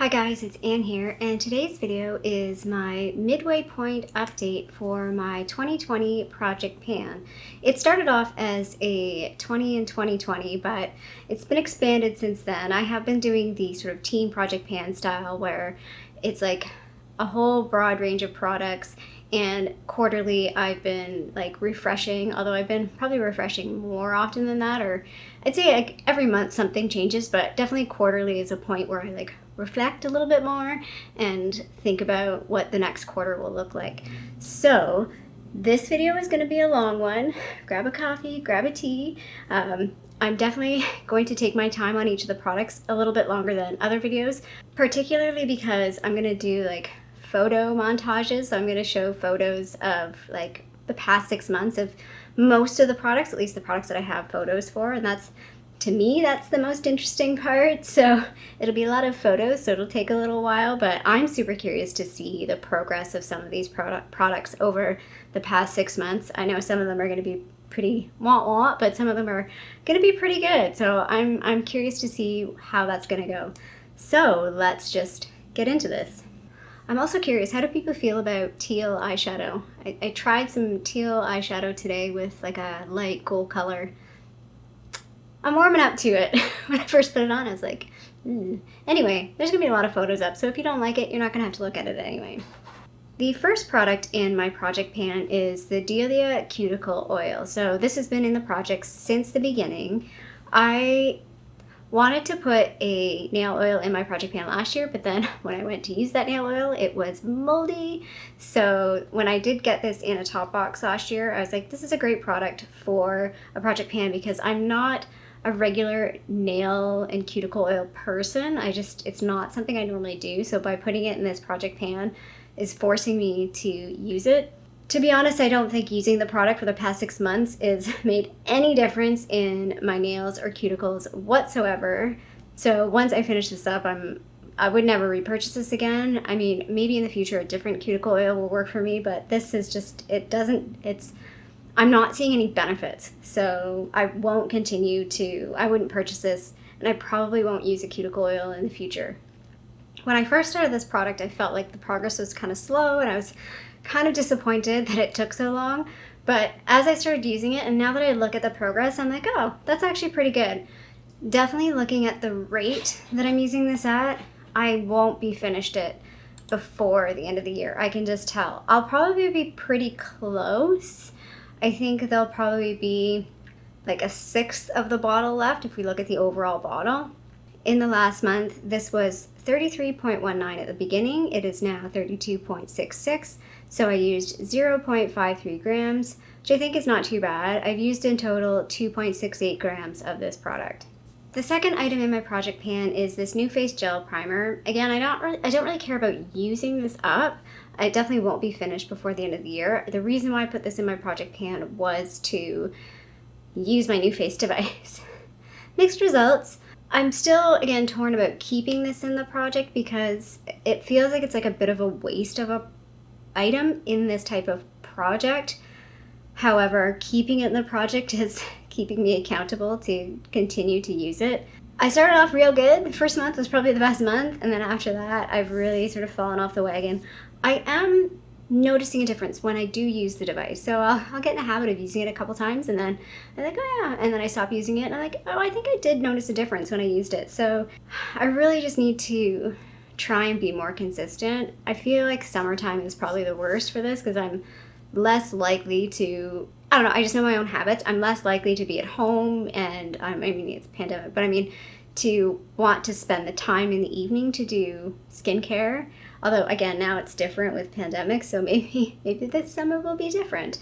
Hi guys, it's Anne here, and today's video is my midway point update for my 2020 project pan. It started off as a 20 in 2020, but it's been expanded since then. I have been doing the sort of teen project pan style where it's like a whole broad range of products, and quarterly I've been like refreshing, although I've been probably refreshing more often than that, or I'd say like every month something changes, but definitely quarterly is a point where I like reflect a little bit more and think about what the next quarter will look like. So this video is going to be a long one. Grab a coffee, grab a tea. I'm definitely going to take my time on each of the products a little bit longer than other videos, particularly because I'm going to do like photo montages. So I'm going to show photos of like the past 6 months of most of the products, at least the products that I have photos for, and that's, to me, that's the most interesting part. So it'll be a lot of photos, so it'll take a little while, but I'm super curious to see the progress of some of these products over the past 6 months. I know some of them are going to be pretty wah-wah, but some of them are going to be pretty good. So I'm curious to see how that's going to go. So let's just get into this. I'm also curious, how do people feel about teal eyeshadow? I tried some teal eyeshadow today with like a light gold color. I'm warming up to it. When I first put it on, I was like, Anyway, there's going to be a lot of photos up, so if you don't like it, you're not going to have to look at it anyway. The first product in my project pan is the Delia Cuticle Oil. So this has been in the project since the beginning. I wanted to put a nail oil in my project pan last year, but then when I went to use that nail oil, it was moldy. So when I did get this in a top box last year, I was like, this is a great product for a project pan because I'm not a regular nail and cuticle oil person. It's not something I normally do. So by putting it in this project pan is forcing me to use it. To be honest, I don't think using the product for the past 6 months has made any difference in my nails or cuticles whatsoever. So once I finish this up, I would never repurchase this again. I mean, maybe in the future a different cuticle oil will work for me, but this is just, I'm not seeing any benefits. So I won't I wouldn't purchase this, and I probably won't use a cuticle oil in the future. When I first started this product, I felt like the progress was kind of slow, and I was kind of disappointed that it took so long. But as I started using it, and now that I look at the progress, I'm like, oh, that's actually pretty good. Definitely looking at the rate that I'm using this at, I won't be finished it before the end of the year. I can just tell. I'll probably be pretty close. I think there'll probably be like a sixth of the bottle left if we look at the overall bottle. In the last month, this was 33.19 at the beginning. It is now 32.66. So I used 0.53 grams, which I think is not too bad. I've used in total 2.68 grams of this product. The second item in my project pan is this New Face Gel Primer. Again, I don't really care about using this up. I definitely won't be finished before the end of the year. The reason why I put this in my project pan was to use my New Face device. Mixed results. I'm still, again, torn about keeping this in the project because it feels like it's like a bit of a waste of a item in this type of project. However, keeping it in the project is keeping me accountable to continue to use it. I started off real good. The first month was probably the best month, and then after that, I've really sort of fallen off the wagon. I am noticing a difference when I do use the device. So I'll get in the habit of using it a couple times, and then I'm like, oh yeah, and then I stop using it, and I'm like, oh, I think I did notice a difference when I used it. So I really just need to try and be more consistent. I feel like summertime is probably the worst for this because I'm less likely to, I don't know, I just know my own habits. I'm less likely to be at home, and I mean, it's a pandemic, but I mean, to want to spend the time in the evening to do skincare. Although, again, now it's different with pandemic, so maybe this summer will be different.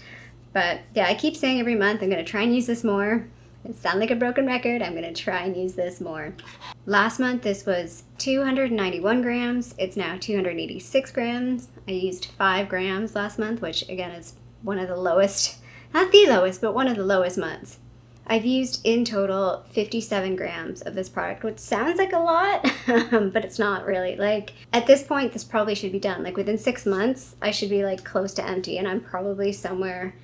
But yeah, I keep saying every month I'm going to try and use this more. It sounds like a broken record. I'm going to try and use this more. Last month, this was 291 grams. It's now 286 grams. I used 5 grams last month, which, again, is one of the lowest, not the lowest, but one of the lowest months. I've used in total 57 grams of this product, which sounds like a lot, but it's not really. Like, at this point, this probably should be done. Like, within 6 months, I should be, like, close to empty, and I'm probably somewhere,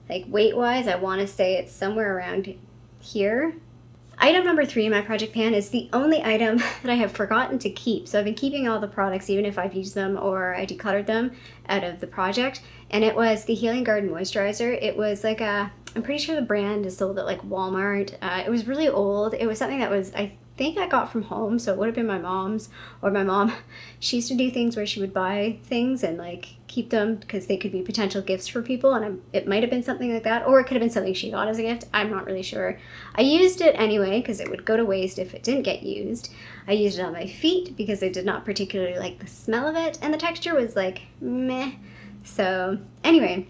like, weight-wise, I want to say it's somewhere around here. Item number 3 in my project pan is the only item that I have forgotten to keep. So I've been keeping all the products even if I've used them or I decluttered them out of the project. And it was the Healing Garden Moisturizer. It was like a, I'm pretty sure the brand is sold at like Walmart. It was really old. It was something that was, I think I got from home, so it would have been my mom's, or my mom. She used to do things where she would buy things and like keep them because they could be potential gifts for people, and it might have been something like that, or it could have been something she got as a gift. I'm not really sure. I used it anyway because it would go to waste if it didn't get used. I used it on my feet because I did not particularly like the smell of it, and the texture was like meh. So anyway,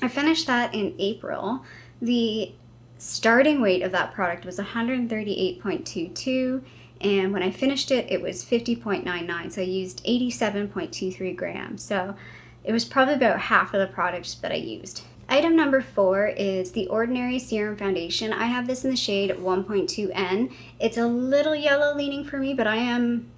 I finished that in April. The starting weight of that product was 138.22, and when I finished it, it was 50.99, so I used 87.23 grams. So it was probably about half of the product that I used. Item number 4 is the Ordinary Serum Foundation. I have this in the shade 1.2N. It's a little yellow leaning for me, but I'm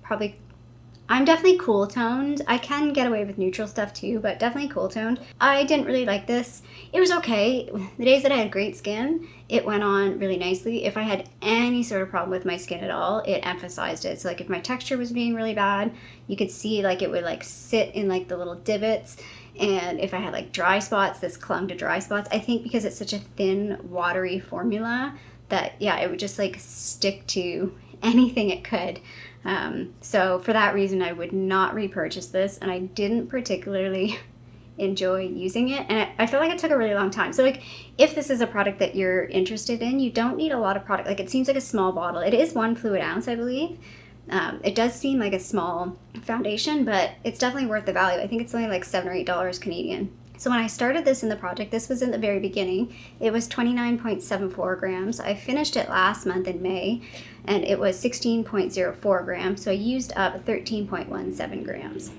definitely cool toned. I can get away with neutral stuff too, but definitely cool toned. I didn't really like this. It was okay. The days that I had great skin, it went on really nicely. If I had any sort of problem with my skin at all, it emphasized it. So like if my texture was being really bad, you could see like it would like sit in like the little divots. And if I had like dry spots, this clung to dry spots. I think because it's such a thin, watery formula that, yeah, it would just like stick to anything it could. So for that reason, I would not repurchase this, and I didn't particularly enjoy using it, and I feel like it took a really long time. So like if this is a product that you're interested in, you don't need a lot of product. Like it seems like a small bottle. It is 1 fluid ounce, I believe. It does seem like a small foundation, but it's definitely worth the value. I think it's only like $7 or $8 Canadian. So when I started this in the project, this was in the very beginning, it was 29.74 grams. I finished it last month in May, and it was 16.04 grams, so I used up 13.17 grams.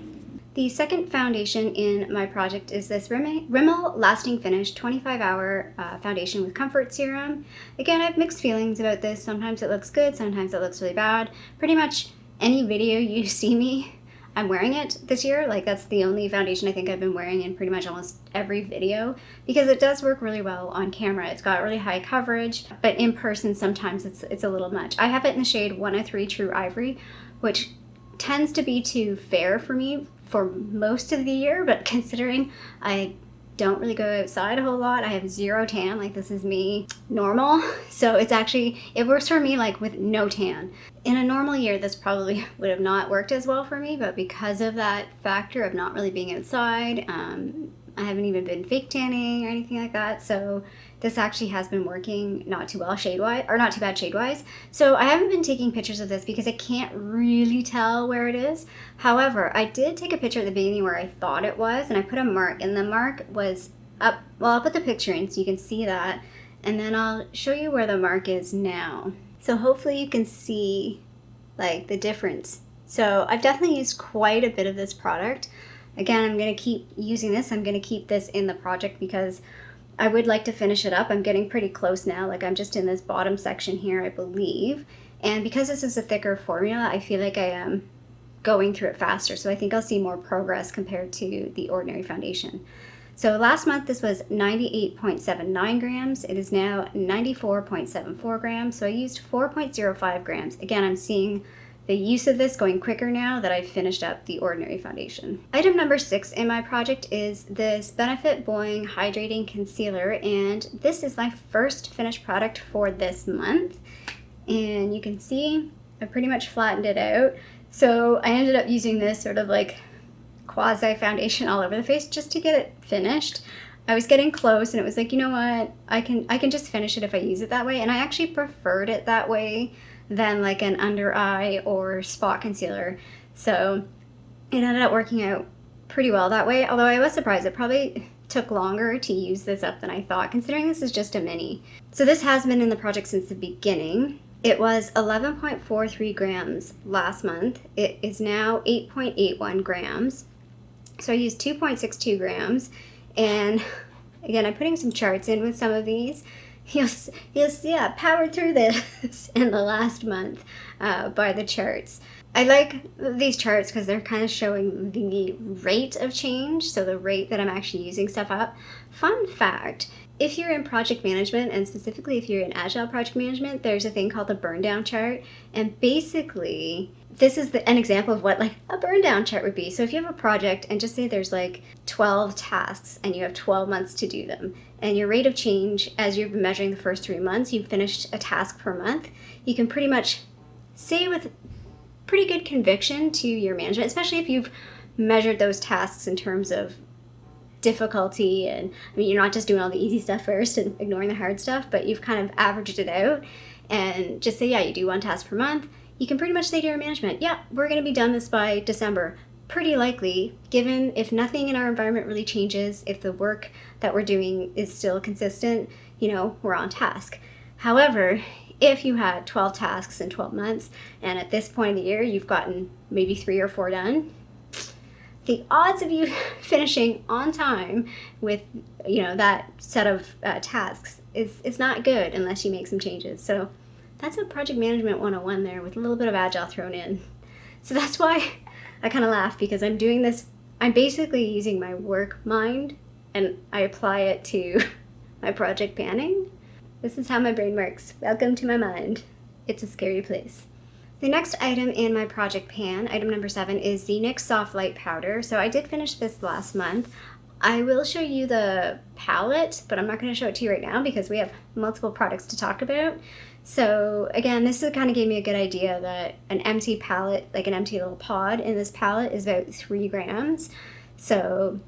The second foundation in my project is this Rimmel Lasting Finish 25-hour foundation with comfort serum. Again, I have mixed feelings about this. Sometimes it looks good, sometimes it looks really bad. Pretty much any video you see me, I'm wearing it this year. Like that's the only foundation I think I've been wearing in pretty much almost every video because it does work really well on camera. It's got really high coverage, but in person sometimes it's a little much. I have it in the shade 103 True Ivory, which tends to be too fair for me for most of the year, but considering I don't really go outside a whole lot, I have zero tan, like this is me normal, so it works for me like with no tan. In a normal year this probably would have not worked as well for me, but because of that factor of not really being outside, I haven't even been fake tanning or anything like that, so this actually has been working not too well shade-wise, or not too bad shade-wise. So I haven't been taking pictures of this because I can't really tell where it is. However, I did take a picture at the beginning where I thought it was, and I put a mark, and the mark was up. Well, I'll put the picture in so you can see that, and then I'll show you where the mark is now. So hopefully you can see like the difference. So I've definitely used quite a bit of this product. Again, I'm going to keep using this. I'm going to keep this in the project because I would like to finish it up. I'm getting pretty close now. Like I'm just in this bottom section here, I believe. And because this is a thicker formula, I feel like I am going through it faster. So I think I'll see more progress compared to the Ordinary foundation. So last month this was 98.79 grams. It is now 94.74 grams. So I used 4.05 grams. Again, I'm seeing the use of this going quicker now that I've finished up the Ordinary foundation. Item number 6 in my project is this Benefit Boing Hydrating Concealer, and this is my first finished product for this month. And you can see I pretty much flattened it out. So I ended up using this sort of like quasi foundation all over the face just to get it finished. I was getting close and it was like, you know what, I can just finish it if I use it that way, and I actually preferred it that way than like an under eye or spot concealer. So it ended up working out pretty well that way, although I was surprised. It probably took longer to use this up than I thought, considering this is just a mini. So this has been in the project since the beginning. It was 11.43 grams last month. It is now 8.81 grams. So I used 2.62 grams. And again, I'm putting some charts in with some of these. You'll see I powered through this in the last month by the charts. I like these charts because they're kind of showing the rate of change, so the rate that I'm actually using stuff up. Fun fact, if you're in project management, and specifically if you're in agile project management, there's a thing called the burn down chart. And basically, this is an example of what like a burn down chart would be. So if you have a project and just say there's like 12 tasks and you have 12 months to do them, and your rate of change as you've been measuring the first 3 months, you've finished a task per month, you can pretty much say with pretty good conviction to your management, especially if you've measured those tasks in terms of difficulty, and I mean, you're not just doing all the easy stuff first and ignoring the hard stuff, but you've kind of averaged it out and just say, yeah, you do 1 task per month. You can pretty much say to your management, yeah, we're going to be done this by December. Pretty likely, given if nothing in our environment really changes, if the work that we're doing is still consistent, you know, we're on task. However, if you had 12 tasks in 12 months, and at this point of the year, you've gotten maybe 3 or 4 done, the odds of you finishing on time with, you know, that set of tasks is not good unless you make some changes. So that's a project management 101 there with a little bit of agile thrown in. So that's why I kind of laugh, because I'm doing this, I'm basically using my work mind and I apply it to my project panning. This is how my brain works. Welcome to my mind. It's a scary place. The next item in my project pan, item number 7, is the NYX Soft Light Powder. So I did finish this last month. I will show you the palette, but I'm not going to show it to you right now because we have multiple products to talk about. So again, this kind of gave me a good idea that an empty palette, like an empty little pod in this palette, is about 3 grams. So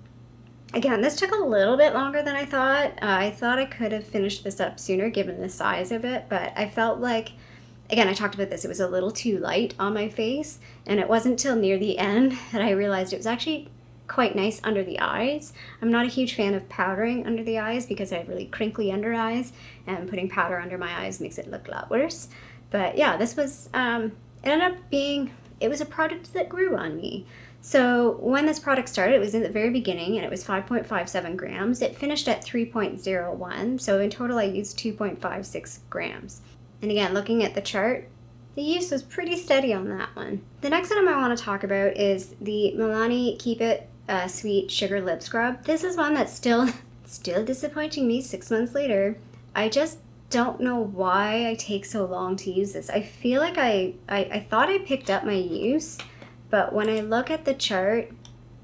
again, this took a little bit longer than I thought. I thought I could have finished this up sooner given the size of it, but I felt like, again, I talked about this, it was a little too light on my face, and it wasn't till near the end that I realized it was actually quite nice under the eyes. I'm not a huge fan of powdering under the eyes because I have really crinkly under eyes, and putting powder under my eyes makes it look a lot worse. But yeah, this was, it ended up being, it was a product that grew on me. So when this product started, it was in the very beginning, and it was 5.57 grams. It finished at 3.01, so in total I used 2.56 grams. And again, looking at the chart, the use was pretty steady on that one. The next item I want to talk about is the Milani Keep It Sweet Sugar Lip Scrub. This is one that's still disappointing me 6 months later. I just don't know why I take so long to use this. I feel like I thought I picked up my use, but when I look at the chart,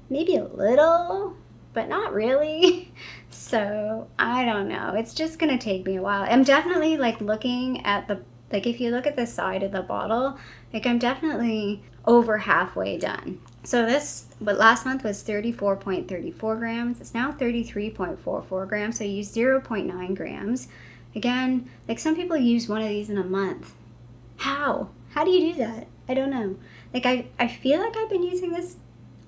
maybe a little, but not really. So I don't know. It's just gonna take me a while. I'm definitely like looking at the, like if you look at the side of the bottle, like I'm definitely over halfway done. So this, but last month was 34.34 grams. It's now 33.44 grams. So you use 0.9 grams. Again, like some people use one of these in a month. How? How do you do that? I don't know. Like I feel like I've been using this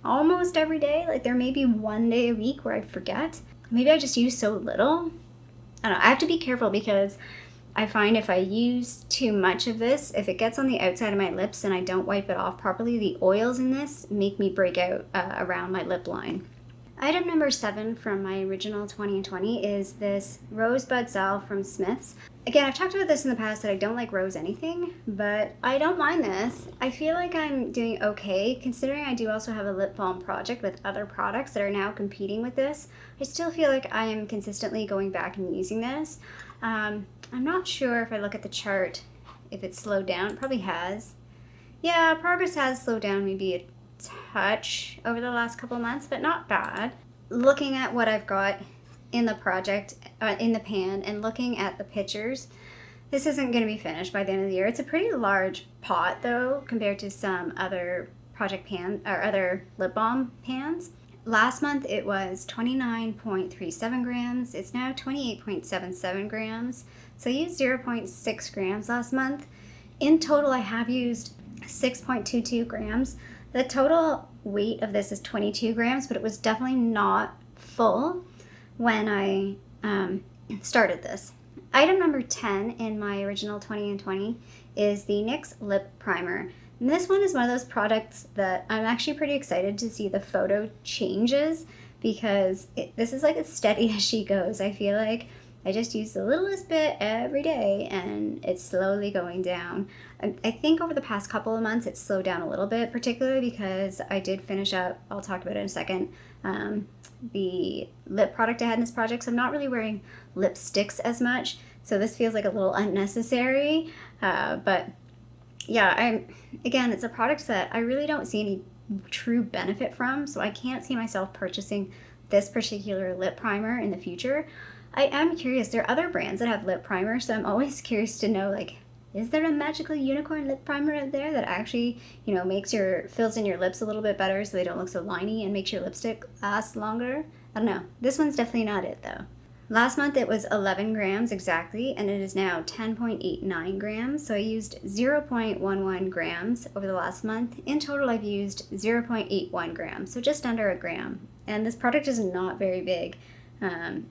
almost every day. Like there may be one day a week where I forget. Maybe I just use so little. I don't know. I have to be careful because I find if I use too much of this, if it gets on the outside of my lips and I don't wipe it off properly, the oils in this make me break out around my lip line. Item number 7 from my original 20 and 20 is this Rosebud Salve from Smith's. Again, I've talked about this in the past that I don't like rose anything, but I don't mind this. I feel like I'm doing okay, considering I do also have a lip balm project with other products that are now competing with this. I still feel like I am consistently going back and using this. I'm not sure if I look at the chart if it's slowed down. It probably has. Yeah, progress has slowed down maybe a touch over the last couple months, but not bad. Looking at what I've got in the project, in the pan, and looking at the pictures, this isn't going to be finished by the end of the year. It's a pretty large pot though compared to some other project pan or other lip balm pans. Last month it was 29.37 grams. It's now 28.77 grams. So I used 0.6 grams last month. In total I have used 6.22 grams. The total weight of this is 22 grams, but it was definitely not full when I started this. Item number 10 in my original 20 and 20 is the NYX Lip Primer. And this one is one of those products that I'm actually pretty excited to see the photo changes, because this is like as steady as she goes. I feel like I just use the littlest bit every day and it's slowly going down. I think over the past couple of months it's slowed down a little bit, particularly because I did finish up, I'll talk about it in a second, the lip product I had in this project. So I'm not really wearing lipsticks as much. So this feels like a little unnecessary. But yeah, again, it's a product that I really don't see any true benefit from. So I can't see myself purchasing this particular lip primer in the future. I am curious. There are other brands that have lip primer, so I'm always curious to know, like, is there a magical unicorn lip primer out there that actually, you know, fills in your lips a little bit better so they don't look so liney and makes your lipstick last longer? I don't know. This one's definitely not it, though. Last month it was 11 grams exactly, and it is now 10.89 grams. So I used 0.11 grams over the last month. In total, I've used 0.81 grams, so just under a gram. And this product is not very big.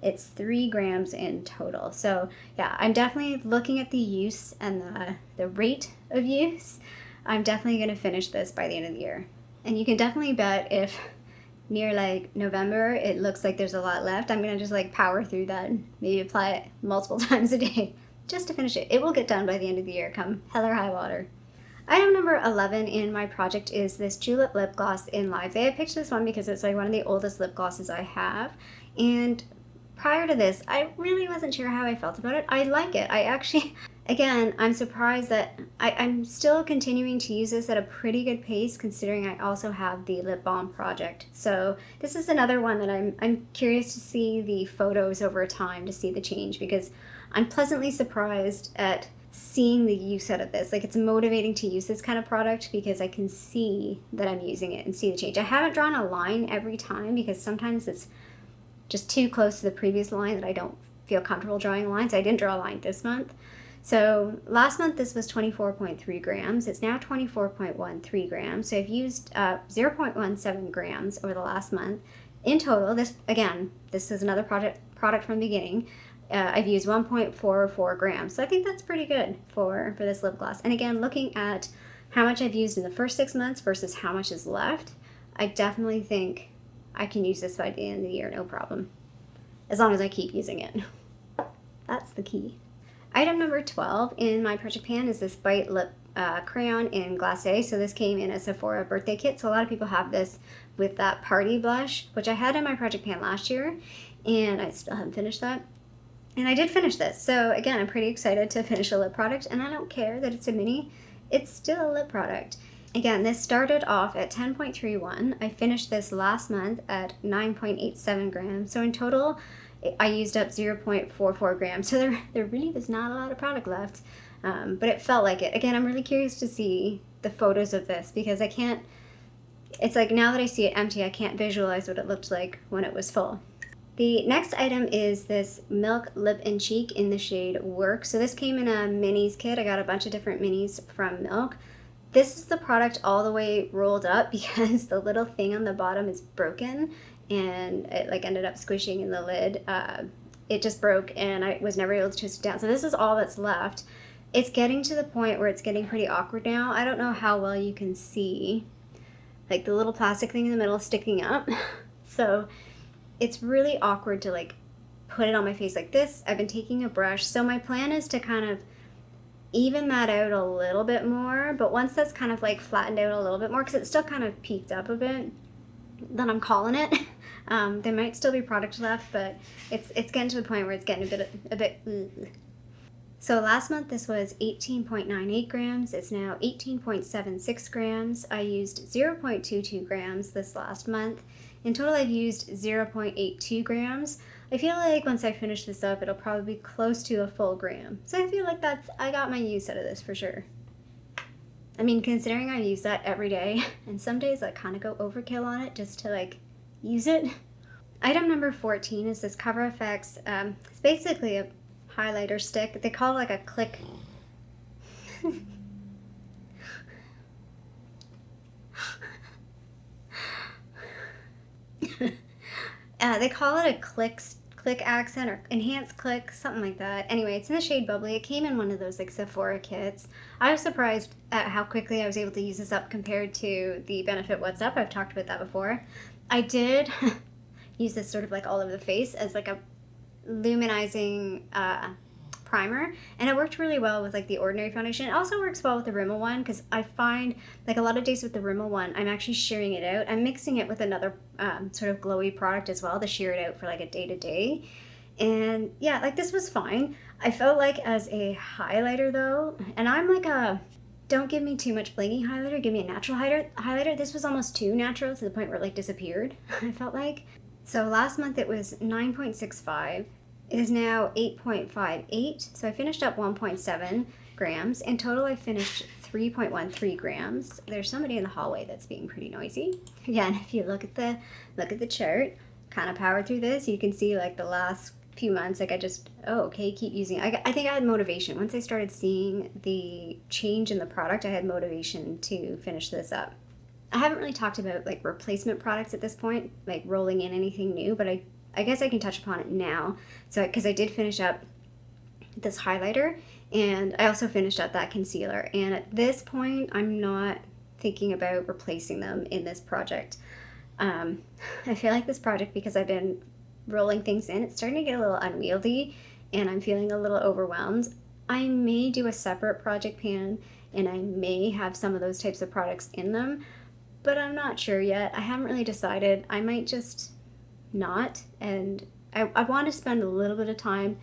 It's 3 grams in total. So yeah, I'm definitely looking at the use and the rate of use. I'm definitely going to finish this by the end of the year. And you can definitely bet if near like November it looks like there's a lot left, I'm going to just like power through that and maybe apply it multiple times a day just to finish it. It will get done by the end of the year, come hell or high water. Item number 11 in my project is this Julep lip gloss in Live Day. I picked this one because it's like one of the oldest lip glosses I have. And prior to this, I really wasn't sure how I felt about it. I like it. I actually, again, I'm surprised that I'm still continuing to use this at a pretty good pace considering I also have the lip balm project. So this is another one that I'm curious to see the photos over time to see the change, because I'm pleasantly surprised at seeing the use out of this. Like, it's motivating to use this kind of product because I can see that I'm using it and see the change. I haven't drawn a line every time because sometimes it's just too close to the previous line that I don't feel comfortable drawing lines. I didn't draw a line this month. So last month this was 24.3 grams. It's now 24.13 grams. So I've used 0.17 grams over the last month. In total, this is another product from the beginning. I've used 1.44 grams. So I think that's pretty good for this lip gloss. And again, looking at how much I've used in the first 6 months versus how much is left, I definitely think I can use this by the end of the year, no problem. As long as I keep using it. That's the key. Item number 12 in my project pan is this Bite Lip Crayon in Glacé. So this came in a Sephora birthday kit. So a lot of people have this with that party blush, which I had in my project pan last year, and I still haven't finished that. And I did finish this. So again, I'm pretty excited to finish a lip product, and I don't care that it's a mini. It's still a lip product. Again, this started off at 10.31. I finished this last month at 9.87 grams. So in total, I used up 0.44 grams. So there really was not a lot of product left, but it felt like it. Again, I'm really curious to see the photos of this because I can't, it's like now that I see it empty, I can't visualize what it looked like when it was full. The next item is this Milk Lip and Cheek in the shade Work. So this came in a minis kit. I got a bunch of different minis from Milk. This is the product all the way rolled up because the little thing on the bottom is broken and it like ended up squishing in the lid. It just broke and I was never able to twist it down. So this is all that's left. It's getting to the point where it's getting pretty awkward now. I don't know how well you can see like the little plastic thing in the middle sticking up. So it's really awkward to like put it on my face like this. I've been taking a brush. So my plan is to kind of even that out a little bit more, but once that's kind of like flattened out a little bit more, because it's still kind of peaked up a bit, then I'm calling it. There might still be product left, but it's getting to the point where it's getting a bit ugh. So last month this was 18.98 grams. It's now 18.76 grams. I used 0.22 grams this last month. In total, I've used 0.82 grams. I feel like once I finish this up, it'll probably be close to a full gram. So I feel like I got my use out of this for sure. I mean, considering I use that every day, and some days I kind of go overkill on it just to like use it. Item number 14 is this Cover FX. It's basically a highlighter stick. They call it like a click. They call it a click accent or enhanced click, something like that. Anyway, it's in the shade Bubbly. It came in one of those like Sephora kits. I was surprised at how quickly I was able to use this up compared to the Benefit What's Up. I've talked about that before. I did use this sort of like all over the face as like a luminizing primer, and it worked really well with like the ordinary foundation. It also works well with the Rimmel one, because I find like a lot of days with the Rimmel one, I'm actually shearing it out. I'm mixing it with another sort of glowy product as well to shear it out for like a day-to-day. And yeah, like this was fine. I felt like as a highlighter though, and I'm like a don't give me too much blingy highlighter, give me a natural highlighter. This was almost too natural to the point where it like disappeared, I felt like. So last month it was 9.65. It is now 8.58. So I finished up 1.7 grams. In total, I finished 3.13 grams. There's somebody in the hallway that's being pretty noisy. Again, if you look at the chart, kind of powered through this, you can see like the last few months, like I just, keep using it. I think I had motivation. Once I started seeing the change in the product, I had motivation to finish this up. I haven't really talked about like replacement products at this point, like rolling in anything new, but I guess I can touch upon it now. So, because I did finish up this highlighter, and I also finished up that concealer. And at this point, I'm not thinking about replacing them in this project. I feel like this project, because I've been rolling things in, it's starting to get a little unwieldy, and I'm feeling a little overwhelmed. I may do a separate project pan, and I may have some of those types of products in them, but I'm not sure yet. I haven't really decided. I might just not, and I want to spend a little bit of time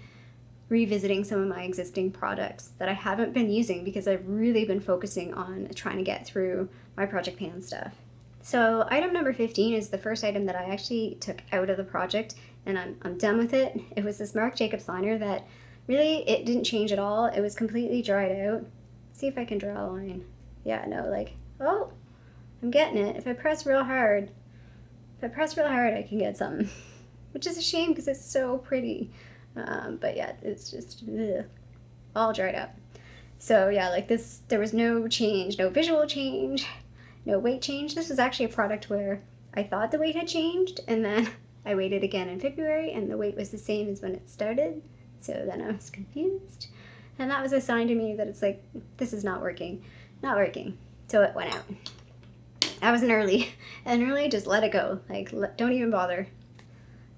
revisiting some of my existing products that I haven't been using, because I've really been focusing on trying to get through my project pan stuff. So item number 15 is the first item that I actually took out of the project, and I'm done with it. It was this Marc Jacobs liner that really, it didn't change at all. It was completely dried out. Let's see if I can draw a line. Yeah, no, like, oh, I'm getting it. If I press real hard, I can get something, which is a shame because it's so pretty. But yeah, it's just all dried up. So yeah, like this, there was no change, no visual change, no weight change. This was actually a product where I thought the weight had changed, and then I weighed it again in February, and the weight was the same as when it started. So then I was confused, and that was a sign to me that it's like, this is not working. So it went out. That was an early, just let it go. Like, don't even bother.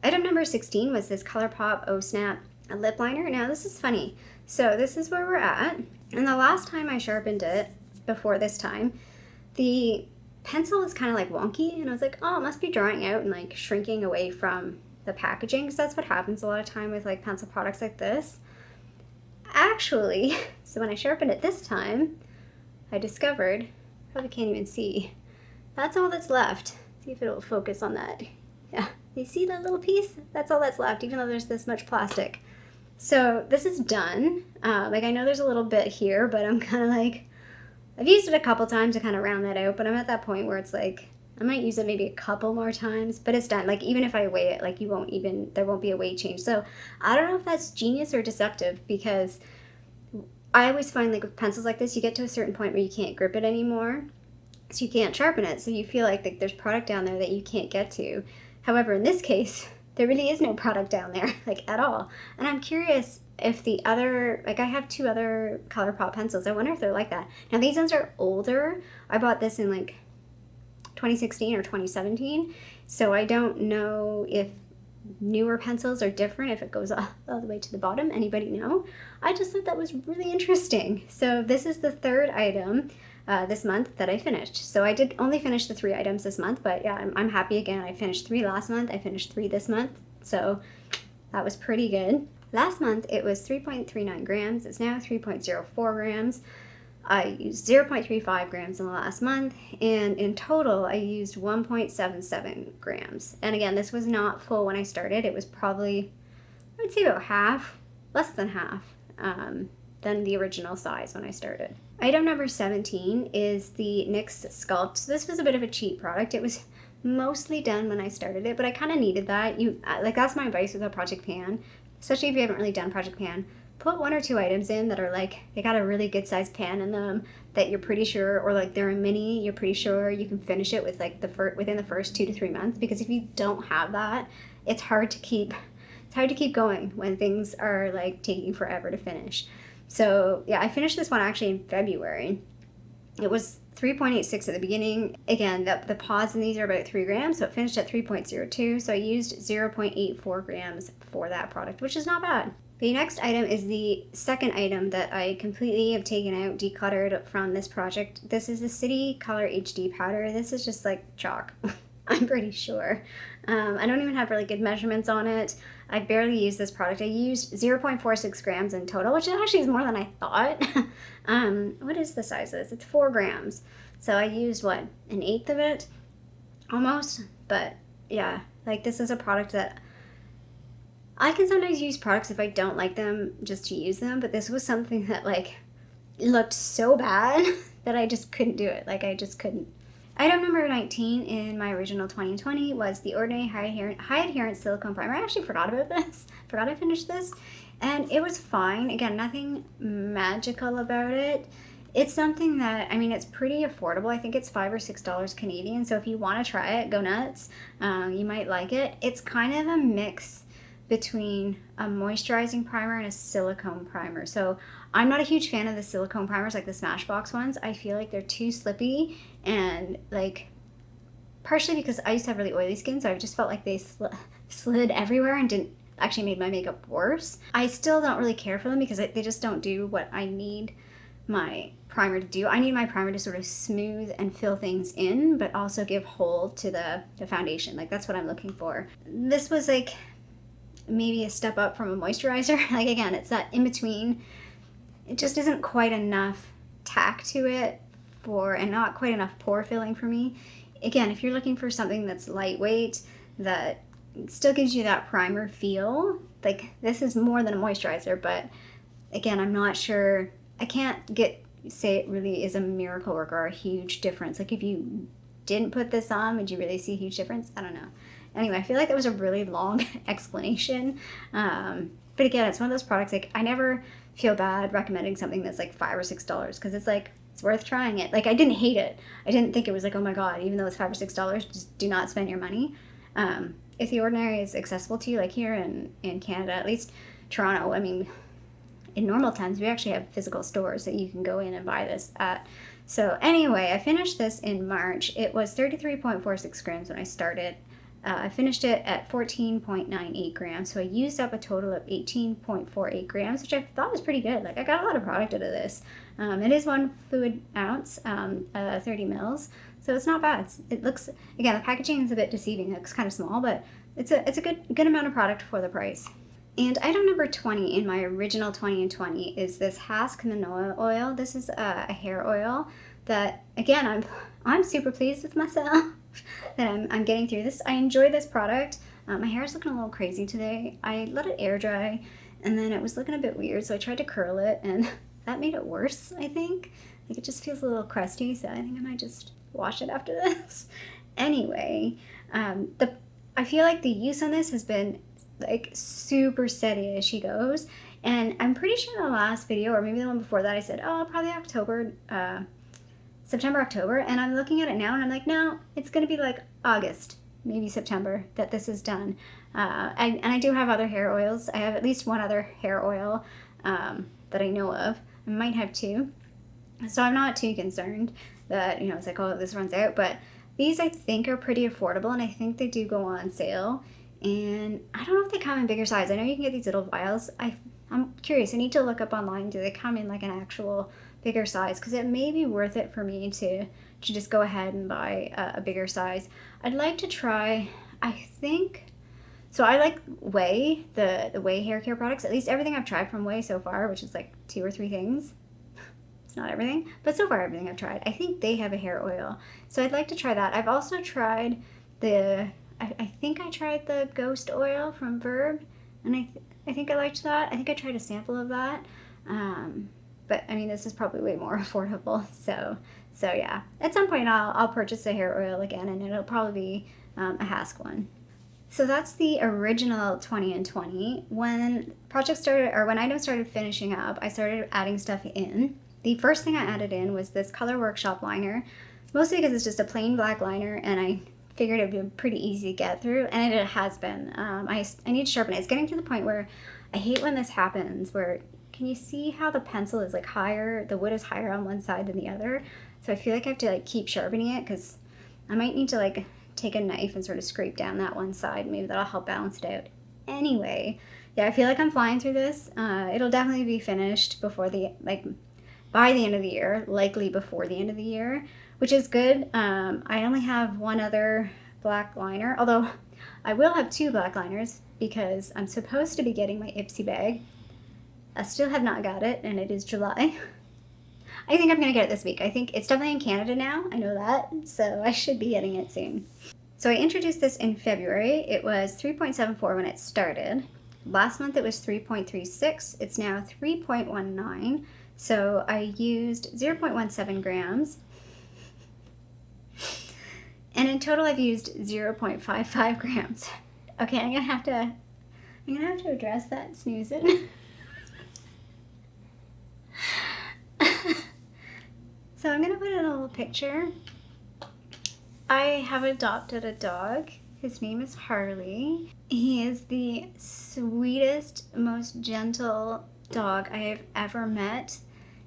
Item number 16 was this ColourPop Oh Snap lip liner. Now this is funny. So this is where we're at. And the last time I sharpened it, before this time, the pencil was kind of like wonky, and I was like, oh, it must be drying out and like shrinking away from the packaging, because that's what happens a lot of time with like pencil products like this. Actually, so when I sharpened it this time, I discovered, probably can't even see, that's all that's left. See if it'll focus on that. Yeah, you see that little piece? That's all that's left, even though there's this much plastic. So this is done. Like, I know there's a little bit here, but I'm kind of like, I've used it a couple times to kind of round that out, but I'm at that point where it's like, I might use it maybe a couple more times, but it's done. Like, even if I weigh it, like, there won't be a weight change. So I don't know if that's genius or deceptive, because I always find, like, with pencils like this, you get to a certain point where you can't grip it anymore, so you can't sharpen it. So you feel like there's product down there that you can't get to. However, in this case, there really is no product down there, like, at all. And I'm curious if the other, like, I have 2 other ColourPop pencils. I wonder if they're like that. Now, these ones are older. I bought this in, like, 2016 or 2017. So I don't know if newer pencils are different, if it goes all the way to the bottom. Anybody know? I just thought that was really interesting. So this is the 3rd item this month that I finished. So I did only finish the 3 items this month, but yeah, I'm happy again. I finished 3 last month. I finished 3 this month. So that was pretty good. Last month it was 3.39 grams. It's now 3.04 grams. I used 0.35 grams in the last month, and in total I used 1.77 grams. And again, this was not full when I started. It was probably, I would say about half, less than half, than the original size when I started. Item number 17 is the NYX Sculpt. So this was a bit of a cheap product. It was mostly done when I started it, but I kind of needed that. Like, that's my advice with a project pan, especially if you haven't really done project pan. Put 1 or 2 items in that are like, they got a really good sized pan in them that you're pretty sure, or like they're a mini, you're pretty sure you can finish it with like within the first 2 to 3 months. Because if you don't have that, it's hard to keep going when things are like taking forever to finish. So yeah, I finished this one actually in February. It was 3.86 at the beginning. Again, the pods in these are about 3 grams, so it finished at 3.02. So I used 0.84 grams for that product, which is not bad. The next item is the second item that I completely have taken out, decluttered from this project. This is the City Color HD powder. This is just like chalk. I'm pretty sure. I don't even have really good measurements on it. I barely used this product. I used 0.46 grams in total, which actually is more than I thought. What is the size of this? It's 4 grams. So I used, what, an eighth of it? Almost. But yeah, like this is a product that I can sometimes use products if I don't like them just to use them, but this was something that like looked so bad that I just couldn't do it. Like I just couldn't. Item number 19 in my original 2020 was the Ordinary High Adherence Silicone Primer. I actually forgot about this. Forgot I finished this. And it was fine. Again, nothing magical about it. It's something that, I mean, it's pretty affordable. I think it's $5 or $6 Canadian. So if you want to try it, go nuts. You might like it. It's kind of a mix between a moisturizing primer and a silicone primer. So I'm not a huge fan of the silicone primers, like the Smashbox ones. I feel like they're too slippy, and like partially because I used to have really oily skin, so I just felt like they slid everywhere and didn't actually made my makeup worse. I still don't really care for them because they just don't do what I need my primer to do. I need my primer to sort of smooth and fill things in, but also give hold to the foundation. Like that's what I'm looking for. This was like maybe a step up from a moisturizer. Like again, it's that in between. It just isn't quite enough tack to it and not quite enough pore filling for me. Again, if you're looking for something that's lightweight, that still gives you that primer feel, like this is more than a moisturizer, but again, I'm not sure. I can't say it really is a miracle work or a huge difference. Like if you didn't put this on, would you really see a huge difference? I don't know. Anyway, I feel like that was a really long explanation. But again, it's one of those products, like I never feel bad recommending something that's like $5 or $6 because it's like, it's worth trying it. Like I didn't hate it. I didn't think it was like, oh my God, even though it's $5 or $6, just do not spend your money. If The Ordinary is accessible to you, like here in Canada, at least Toronto, I mean, in normal times, we actually have physical stores that you can go in and buy this at. So anyway, I finished this in March. It was 33.46 grams when I started. I finished it at 14.98 grams, so I used up a total of 18.48 grams, which I thought was pretty good. Like, I got a lot of product out of this. It is 1 fluid ounce, 30 mils, so it's not bad. It looks, again, the packaging is a bit deceiving. It looks kind of small, but it's a good amount of product for the price. And item number 20 in my original 20 and 20 is this Hask Manoa oil. This is a hair oil that, again, I'm super pleased with myself that I'm getting through this. I enjoy this product. My hair is looking a little crazy today. I let it air dry and then it was looking a bit weird, so I tried to curl it and that made it worse, I think. Like it just feels a little crusty, so I think I might just wash it after this. Anyway, I feel like the use on this has been like super steady as she goes, and I'm pretty sure in the last video or maybe the one before that I said, oh, probably September, October, and I'm looking at it now and I'm like, no, it's gonna be like August, maybe September that this is done. And I do have other hair oils. I have at least one other hair oil that I know of. I might have 2, so I'm not too concerned that, you know, it's like, oh, this runs out, but these I think are pretty affordable and I think they do go on sale. And I don't know if they come in bigger size. I know you can get these little vials. I'm curious. I need to look up online. Do they come in like an actual bigger size? Because it may be worth it for me to just go ahead and buy a bigger size. I'd like to try, I think, so I like Way, the Way hair care products. At least everything I've tried from Way so far, which is like 2 or 3 things. It's not everything, but so far everything I've tried. I think they have a hair oil. So I'd like to try that. I've also tried I think I tried the Ghost oil from Verb, and I think I liked that. I think I tried a sample of that. But I mean, this is probably way more affordable. So yeah, at some point I'll purchase a hair oil again, and it'll probably be a Hask one. So that's the original 20 and 20. When project started, or when items started finishing up, I started adding stuff in. The first thing I added in was this Color Workshop liner, mostly because it's just a plain black liner, and I figured it would be pretty easy to get through, and it has been. I need to sharpen it. It's getting to the point where I hate when this happens, where, can you see how the pencil is like higher, the wood is higher on one side than the other? So I feel like I have to like keep sharpening it, because I might need to like take a knife and sort of scrape down that one side. Maybe that'll help balance it out. Anyway, yeah, I feel like I'm flying through this. It'll definitely be finished before by the end of the year, likely before the end of the year, which is good. I only have one other black liner, although I will have two black liners because I'm supposed to be getting my Ipsy bag. I still have not got it, and it is July. I think I'm gonna get it this week. I think it's definitely in Canada now, I know that, so I should be getting it soon. So I introduced this in February. It was 3.74 when it started. Last month it was 3.36. It's now 3.19. So I used 0.17 grams. And in total I've used 0.55 grams. Okay, I'm gonna have to address that snoozing. So I'm gonna put in a little picture. I have adopted a dog. His name is Harley. He is the sweetest, most gentle dog I have ever met.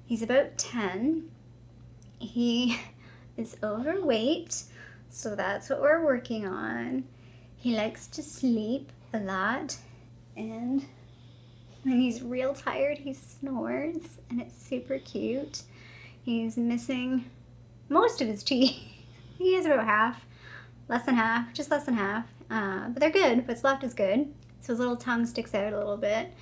He's about 10. He is overweight, so that's what we're working on. He likes to sleep a lot, and when he's real tired, he snores, and it's super cute. He's missing most of his teeth. He has about half, less than half, just less than half. But they're good. What's left is good. So his little tongue sticks out a little bit.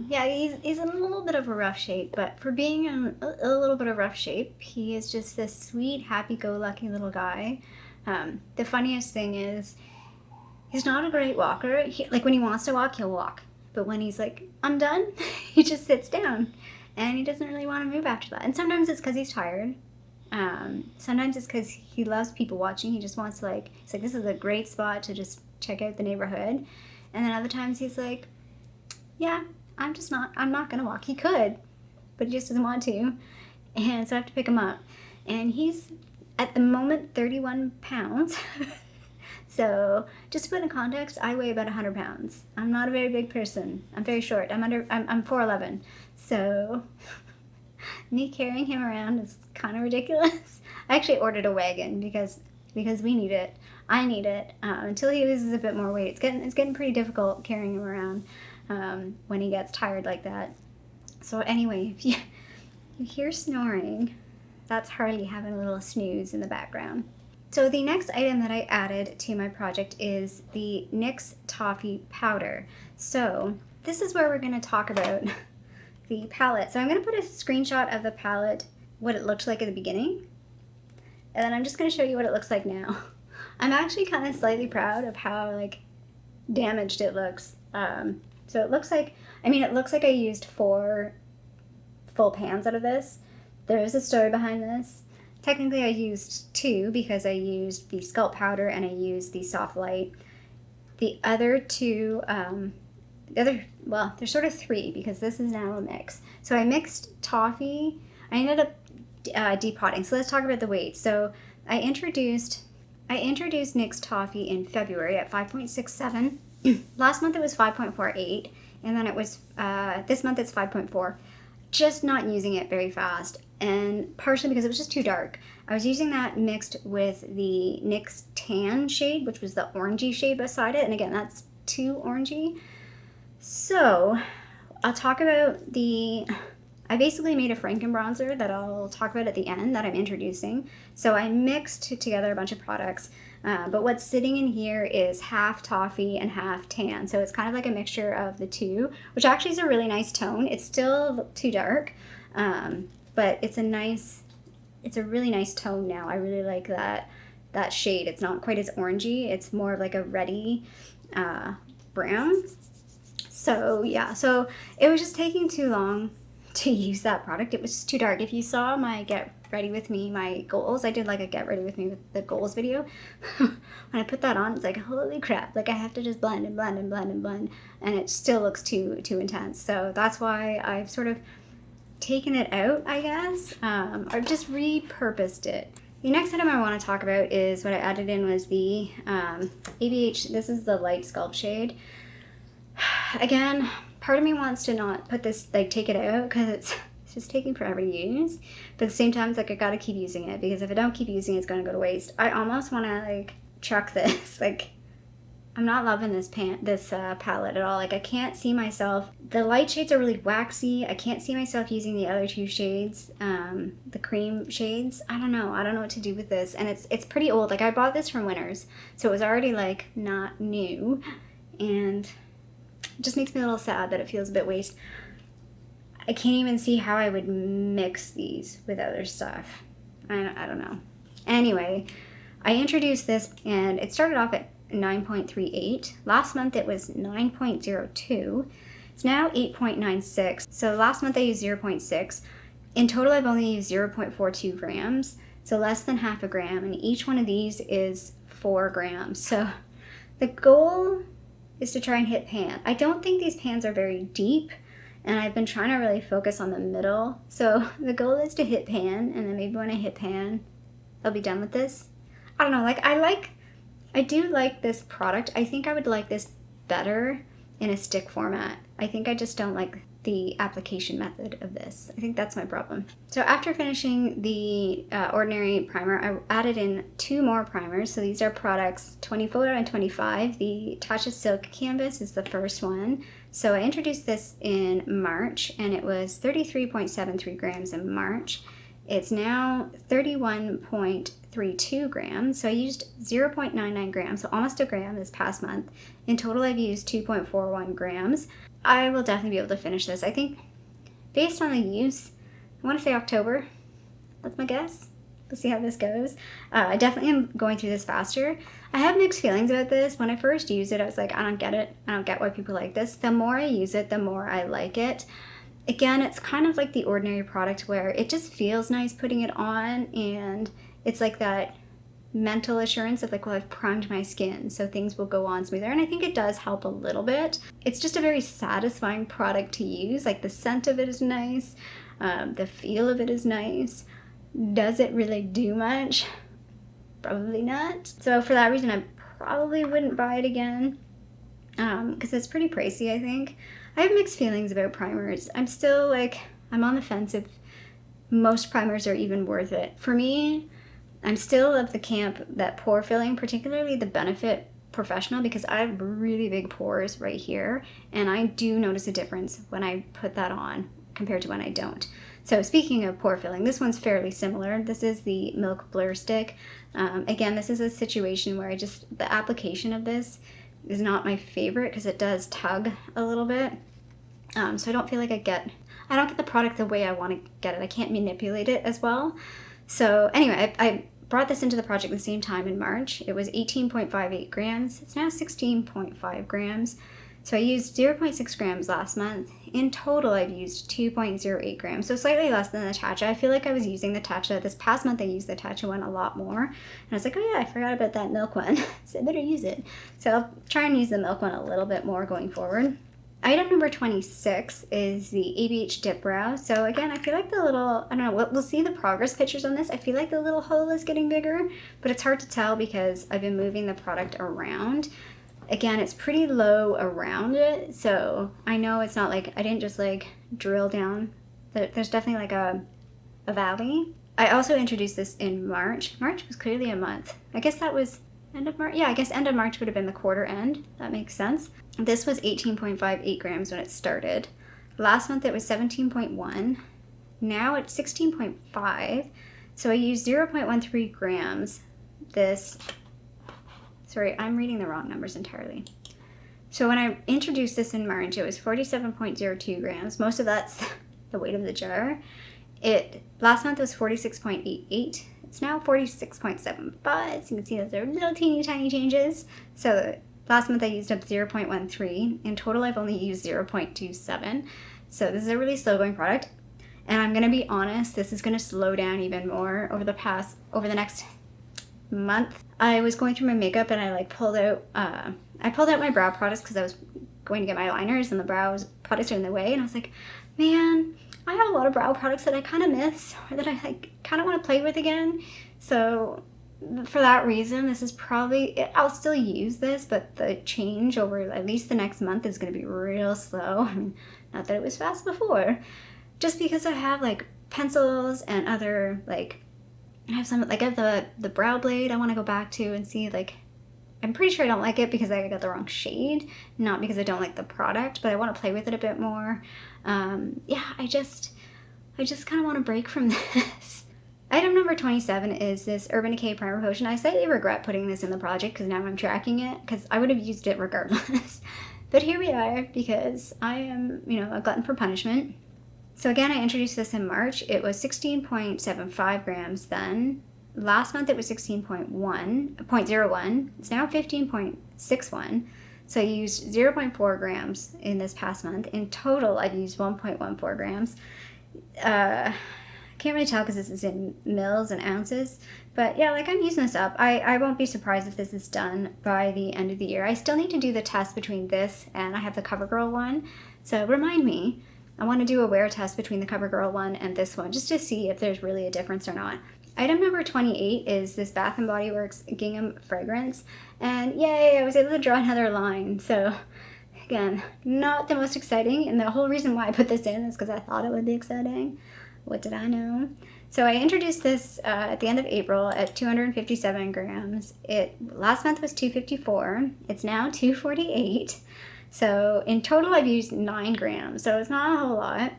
Yeah, he's in a little bit of a rough shape, but for being in a little bit of rough shape, he is just this sweet, happy-go-lucky little guy. The funniest thing is, he's not a great walker. Like when he wants to walk, he'll walk. But when he's like, I'm done, he just sits down. And he doesn't really want to move after that. And sometimes it's because he's tired. Sometimes it's because he loves people watching. He just wants to he's like, this is a great spot to just check out the neighborhood. And then other times he's like, yeah, I'm not going to walk. He could, but he just doesn't want to. And so I have to pick him up. And he's, at the moment, 31 pounds. So just to put in context, I weigh about 100 pounds. I'm not a very big person. I'm very short. I'm 4'11". So me carrying him around is kind of ridiculous. I actually ordered a wagon because we need it. I need it until he loses a bit more weight. It's getting pretty difficult carrying him around when he gets tired like that. So anyway, if you hear snoring, that's Harley having a little snooze in the background. So the next item that I added to my project is the Nyx Toffee Powder. So this is where we're going to talk about the palette. So I'm going to put a screenshot of the palette, what it looked like at the beginning, and then I'm just going to show you what it looks like now. I'm actually kind of slightly proud of how damaged it looks. So it looks like, it looks like I used 4 full pans out of this. There is a story behind this. Technically I used 2 because I used the Sculpt Powder and I used the Soft Light. The other 2, there's sort of 3 because this is now a mix. So I mixed toffee. I ended up depotting. So let's talk about the weight. So I introduced Nyx Toffee in February at 5.67. Last month it was 5.48, and then it was this month it's 5.4. Just not using it very fast, and partially because it was just too dark. I was using that mixed with the NYX Tan shade, which was the orangey shade beside it, and again, that's too orangey. So I'll talk about I basically made a Franken Bronzer that I'll talk about at the end that I'm introducing. So I mixed together a bunch of products, but what's sitting in here is half toffee and half tan. So it's kind of like a mixture of the two, which actually is a really nice tone. It's still too dark, but it's a really nice tone now. I really like that shade. It's not quite as orangey. It's more of like a reddy brown. So yeah, so it was just taking too long to use that product. It was just too dark. If you saw my get ready with me, my goals, I did like a get ready with me with the goals video. When I put that on, it's like, holy crap, I have to just blend and blend and blend and blend, and it still looks too intense. So that's why I've sort of taken it out, I guess, or just repurposed it. The next item I want to talk about is what I added in was the ABH. This is the light sculpt shade. Again, part of me wants to not put this, take it out, because it's just taking forever to use. But at the same time, it's I gotta keep using it, because if I don't keep using it, it's gonna go to waste. I almost want to chuck this. I'm not loving this palette at all. Like, I can't see myself. The light shades are really waxy. I can't see myself using the other two shades, the cream shades. I don't know what to do with this. And it's pretty old. Like, I bought this from Winners, so it was already like not new, and it just makes me a little sad that it feels a bit waste. I can't even see how I would mix these with other stuff. I don't know. Anyway, I introduced this, and it started off at 9.38. Last month it was 9.02. It's now 8.96. So last month I used 0.6. In total I've only used 0.42 grams, so less than half a gram, and each one of these is 4 grams. So the goal is to try and hit pan. I don't think these pans are very deep, and I've been trying to really focus on the middle. So the goal is to hit pan, and then maybe when I hit pan, I'll be done with this. I don't know, like, I do like this product. I think I would like this better in a stick format. I think I just don't like the application method of this. I think that's my problem. So after finishing the ordinary primer, I added in 2 more primers. So these are products 24 and 25. The Tatcha Silk Canvas is the first one. So I introduced this in March, and it was 33.73 grams in March. It's now 31.32 grams, so I used 0.99 grams, so almost a gram this past month. In total, I've used 2.41 grams. I will definitely be able to finish this. I think, based on the use, I want to say October. That's my guess. We'll see how this goes. I definitely am going through this faster. I have mixed feelings about this. When I first used it, I was like, I don't get it. I don't get why people like this. The more I use it, the more I like it. Again, it's kind of like the ordinary product where it just feels nice putting it on, and it's like that mental assurance of like, well, I've primed my skin, so things will go on smoother, and I think it does help a little bit. It's just a very satisfying product to use. Like, the scent of it is nice, the feel of it is nice. Does it really do much? Probably not. So for that reason, I probably wouldn't buy it again, because it's pretty pricey, I think. I have mixed feelings about primers. I'm still like, I'm on the fence if most primers are even worth it. For me, I'm still of the camp that pore filling, particularly the Benefit Professional, because I have really big pores right here, and I do notice a difference when I put that on compared to when I don't. So speaking of pore filling, this one's fairly similar. This is the Milk Blur Stick. Again, this is a situation where the application of this is not my favorite because it does tug a little bit. So I don't feel like I don't get the product the way I want to get it. I can't manipulate it as well. So anyway, I brought this into the project at the same time in March. It was 18.58 grams. It's now 16.5 grams. So I used 0.6 grams last month. In total, I've used 2.08 grams, so slightly less than the Tatcha. I feel like I was using the Tatcha. This past month, I used the Tatcha one a lot more. And I was like, oh yeah, I forgot about that milk one, so I better use it. So I'll try and use the milk one a little bit more going forward. Item number 26 is the ABH Dip Brow. So again, I feel like the little, I don't know, we'll see the progress pictures on this. I feel like the little hole is getting bigger, but it's hard to tell because I've been moving the product around. Again, it's pretty low around it, so I know it's not like, I didn't just like drill down. There's definitely like a valley. I also introduced this in March. March was clearly a month. I guess that was end of March. Yeah, I guess end of March would have been the quarter end. That makes sense. This was 18.58 grams when it started. Last month it was 17.1. Now it's 16.5. So I used 0.13 grams. Sorry, I'm reading the wrong numbers entirely. So when I introduced this in March, it was 47.02 grams. Most of that's the weight of the jar. Last month was 46.88. It's now 46.75. So you can see those are little teeny tiny changes. So last month I used up 0.13. In total, I've only used 0.27. So this is a really slow going product. And I'm gonna be honest, this is gonna slow down even more over the next month. I was going through my makeup and I pulled out my brow products because I was going to get my liners and the brows products are in the way, and I was like, man, I have a lot of brow products that I kind of miss or that I kind of want to play with again. So for that reason, this is probably, I'll still use this, but the change over at least the next month is going to be real slow. I mean, not that it was fast before, just because I have like pencils and other I have some, I have the brow blade I want to go back to and see I'm pretty sure I don't like it because I got the wrong shade, not because I don't like the product, but I want to play with it a bit more. Yeah, I just kind of want to break from this. Item number 27 is this Urban Decay Primer Potion. I slightly regret putting this in the project because now I'm tracking it, because I would have used it regardless. But here we are, because I am, a glutton for punishment. So again, I introduced this in March. It was 16.75 grams then. Last month it was 16.01. It's now 15.61. So I used 0.4 grams in this past month. In total, I've used 1.14 grams. Can't really tell because this is in mils and ounces. But yeah, like, I'm using this up. I won't be surprised if this is done by the end of the year. I still need to do the test between this and I have the CoverGirl one. So remind me. I want to do a wear test between the CoverGirl one and this one just to see if there's really a difference or not. Item number 28 is this Bath & Body Works Gingham fragrance. And yay, I was able to draw another line. So again, not the most exciting. And the whole reason why I put this in is because I thought it would be exciting. What did I know? So I introduced this at the end of April at 257 grams. Last month was 254. It's now 248. So in total, I've used 9 grams, so it's not a whole lot.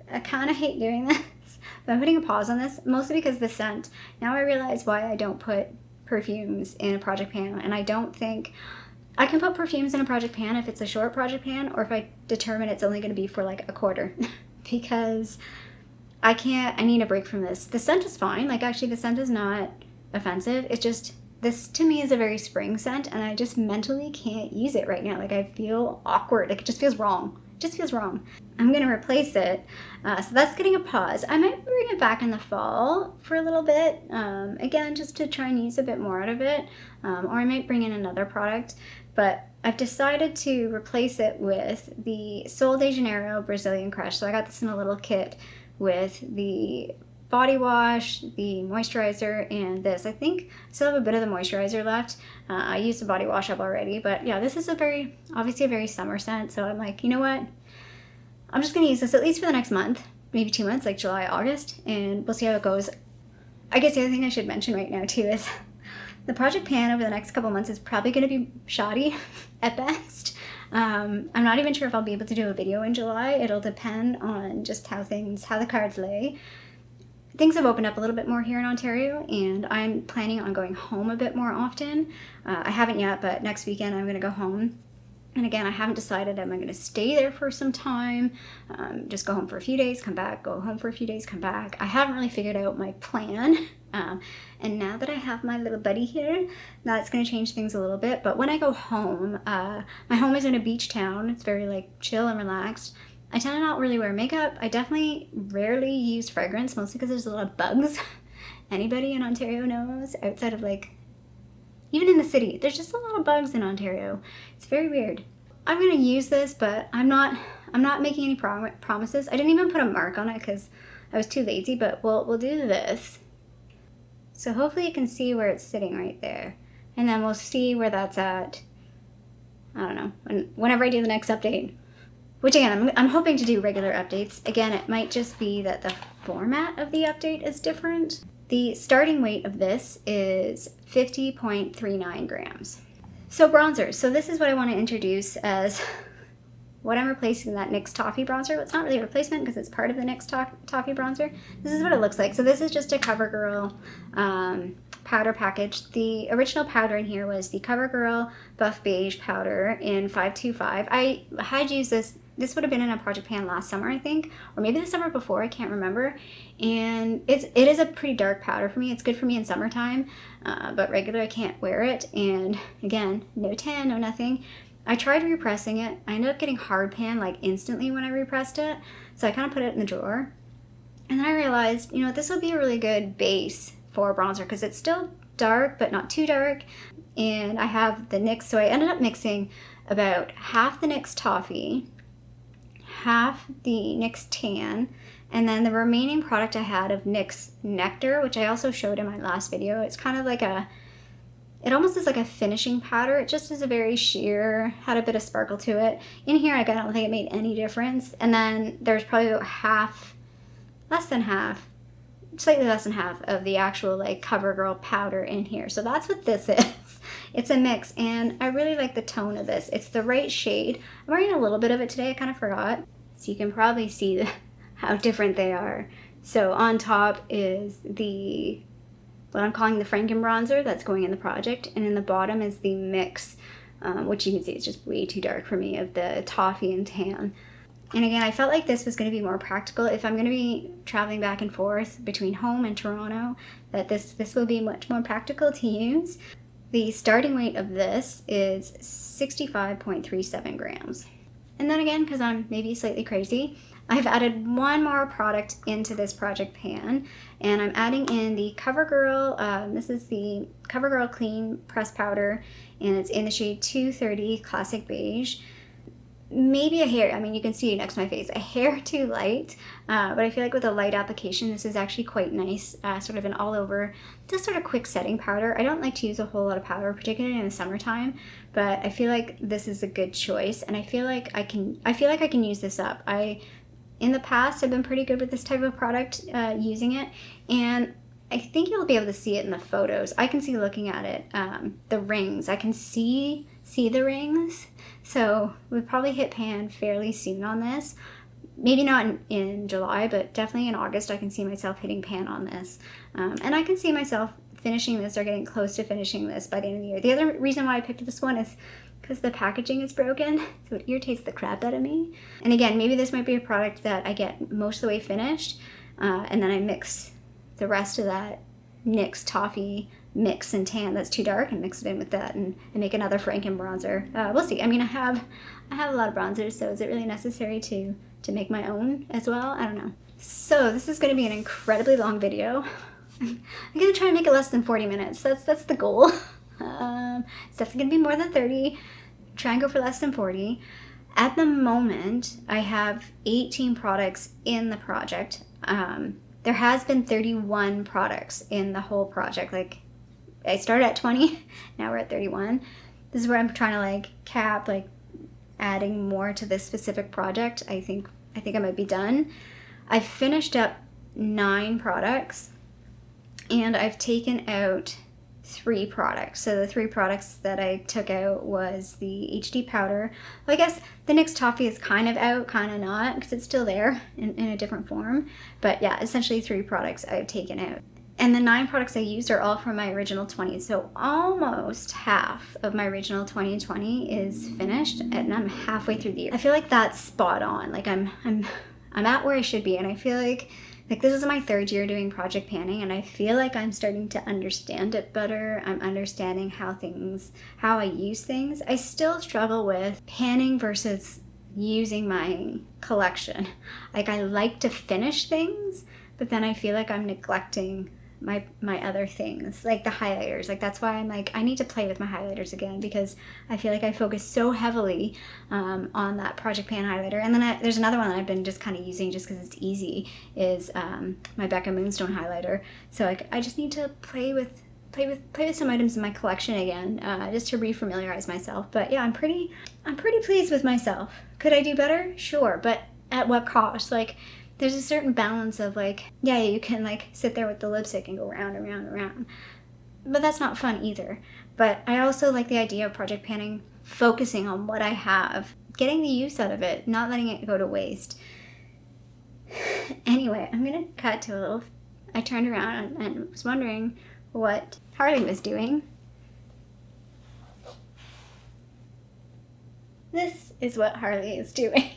I kind of hate doing this, but I'm putting a pause on this, mostly because the scent. Now I realize why I don't put perfumes in a project pan, and I don't think I can put perfumes in a project pan if it's a short project pan, or if I determine it's only going to be for like a quarter, because I need a break from this. The scent is fine. Like, actually, the scent is not offensive. It's just, this to me is a very spring scent, and I just mentally can't use it right now. Like, I feel awkward. Like, it just feels wrong. It just feels wrong. I'm going to replace it. So that's getting a pause. I might bring it back in the fall for a little bit. Again, just to try and use a bit more out of it. Or I might bring in another product. But I've decided to replace it with the Sol de Janeiro Brazilian Crush. So I got this in a little kit with the body wash, the moisturizer, and this. I think I still have a bit of the moisturizer left. I used the body wash up already, but yeah, this is obviously a very summer scent, so I'm like, you know what? I'm just gonna use this at least for the next month, maybe 2 months, like July, August, and we'll see how it goes. I guess the other thing I should mention right now too is the project pan over the next couple months is probably gonna be shoddy at best. I'm not even sure if I'll be able to do a video in July. It'll depend on just how the cards lay. Things have opened up a little bit more here in Ontario, and I'm planning on going home a bit more often. I haven't yet, but next weekend I'm going to go home. And again, I haven't decided, am I going to stay there for some time, just go home for a few days, come back, go home for a few days, come back. I haven't really figured out my plan. And now that I have my little buddy here, that's going to change things a little bit. But when I go home, my home is in a beach town. It's very like chill and relaxed. I tend to not really wear makeup. I definitely rarely use fragrance, mostly because there's a lot of bugs. Anybody in Ontario knows, outside of like, even in the city, there's just a lot of bugs in Ontario. It's very weird. I'm gonna use this, but I'm not making any promises. I didn't even put a mark on it because I was too lazy, but we'll do this. So hopefully you can see where it's sitting right there. And then we'll see where that's at, I don't know, whenever I do the next update. Which again, I'm hoping to do regular updates. Again, it might just be that the format of the update is different. The starting weight of this is 50.39 grams. So bronzers. So this is what I want to introduce as what I'm replacing that Nyx Toffee Bronzer. It's not really a replacement because it's part of the Nyx Toffee Bronzer. This is what it looks like. So this is just a CoverGirl powder package. The original powder in here was the CoverGirl Buff Beige powder in 525. I had used this. This would have been in a project pan last summer, I think, or maybe the summer before, I can't remember. And it is a pretty dark powder for me. It's good for me in summertime, but regular I can't wear it. And again, no tan, no nothing. I tried repressing it. I ended up getting hard pan like instantly when I repressed it. So I kind of put it in the drawer. And then I realized, you know, this would be a really good base for a bronzer because it's still dark, but not too dark. And I have the NYX, so I ended up mixing about half the NYX Toffee, half the NYX Tan, and then the remaining product I had of NYX Nectar, which I also showed in my last video. It's kind of like it almost is like a finishing powder. It just is a very sheer, had a bit of sparkle to it. In here, I don't think it made any difference. And then there's probably about half, less than half, slightly less than half of the actual like Covergirl powder in here. So that's what this is. It's a mix, and I really like the tone of this. It's the right shade. I'm wearing a little bit of it today, I kind of forgot. So you can probably see how different they are. So on top is what I'm calling the Franken Bronzer that's going in the project, and in the bottom is the mix, which you can see is just way too dark for me, of the Toffee and Tan. And again, I felt like this was going to be more practical if I'm going to be traveling back and forth between home and Toronto, that this will be much more practical to use. The starting weight of this is 65.37 grams. And then again, because I'm maybe slightly crazy, I've added one more product into this project pan, and I'm adding in the CoverGirl. This is the CoverGirl Clean Press Powder, and it's in the shade 230 Classic Beige. Maybe a hair, I mean, you can see it next to my face, a hair too light, but I feel like with a light application, this is actually quite nice, sort of an all over, just sort of quick setting powder. I don't like to use a whole lot of powder, particularly in the summertime, but I feel like this is a good choice, and I feel like I can use this up. In the past, I've been pretty good with this type of product, using it, and I think you'll be able to see it in the photos. I can see looking at it, the rings, I can see the rings. So we'll probably hit pan fairly soon on this. Maybe not in July, but definitely in August I can see myself hitting pan on this. And I can see myself finishing this or getting close to finishing this by the end of the year. The other reason why I picked this one is because the packaging is broken, so it irritates the crap out of me. And again, maybe this might be a product that I get most of the way finished, and then I mix the rest of that Nyx Toffee mix and tan that's too dark and mix it in with that and make another Franken Bronzer. We'll see. I mean, I have a lot of bronzers, so is it really necessary to make my own as well? I don't know. So this is going to be an incredibly long video. I'm going to try and make it less than 40 minutes. That's the goal. It's definitely going to be more than 30. Try and go for less than 40. At the moment, I have 18 products in the project. There has been 31 products in the whole project. Like, I started at 20, now we're at 31. This is where I'm trying to like cap, like adding more to this specific project. I think I might be done. I've finished up 9 products, and I've taken out 3 products. So the 3 products that I took out was the HD powder. Well, I guess the Nyx Toffee is kind of out, kind of not, because it's still there in a different form. But yeah, essentially 3 products I've taken out. And the 9 products I used are all from my original 20. So almost half of my original 2020 is finished, and I'm halfway through the year. I feel like that's spot on. Like I'm at where I should be, and I feel like this is my 3rd year doing project panning, and I feel like I'm starting to understand it better. I'm understanding how I use things. I still struggle with panning versus using my collection. Like, I like to finish things, but then I feel like I'm neglecting my other things, like the highlighters. Like, that's why I'm like, I need to play with my highlighters again, because I feel like I focus so heavily on that project pan highlighter. And then there's another one that I've been just kind of using just because it's easy, is my Becca Moonstone highlighter. So like, I just need to play with some items in my collection again, just to refamiliarize myself. But yeah, I'm pretty pleased with myself. Could I do better? Sure, but at what cost? Like, there's a certain balance of like, yeah, you can like sit there with the lipstick and go round and round and round, but that's not fun either. But I also like the idea of project panning, focusing on what I have, getting the use out of it, not letting it go to waste. Anyway, I'm gonna cut to a little, I turned around and was wondering what Harley was doing. This is what Harley is doing.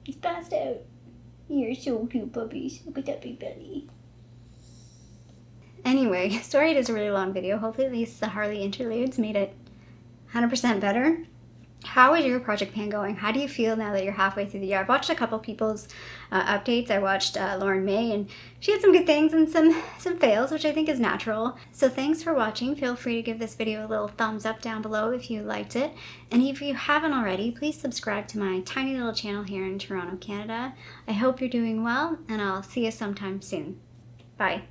He's passed out. You're so cute, puppies. Look at that big belly. Anyway, sorry it is a really long video. Hopefully at least the Harley interludes made it 100% better. How is your project pan going? How do you feel now that you're halfway through the year? I've watched a couple people's updates. I watched Lauren May, and she had some good things and some fails, which I think is natural. So thanks for watching. Feel free to give this video a little thumbs up down below if you liked it. And if you haven't already, please subscribe to my tiny little channel here in Toronto, Canada. I hope you're doing well, and I'll see you sometime soon. Bye.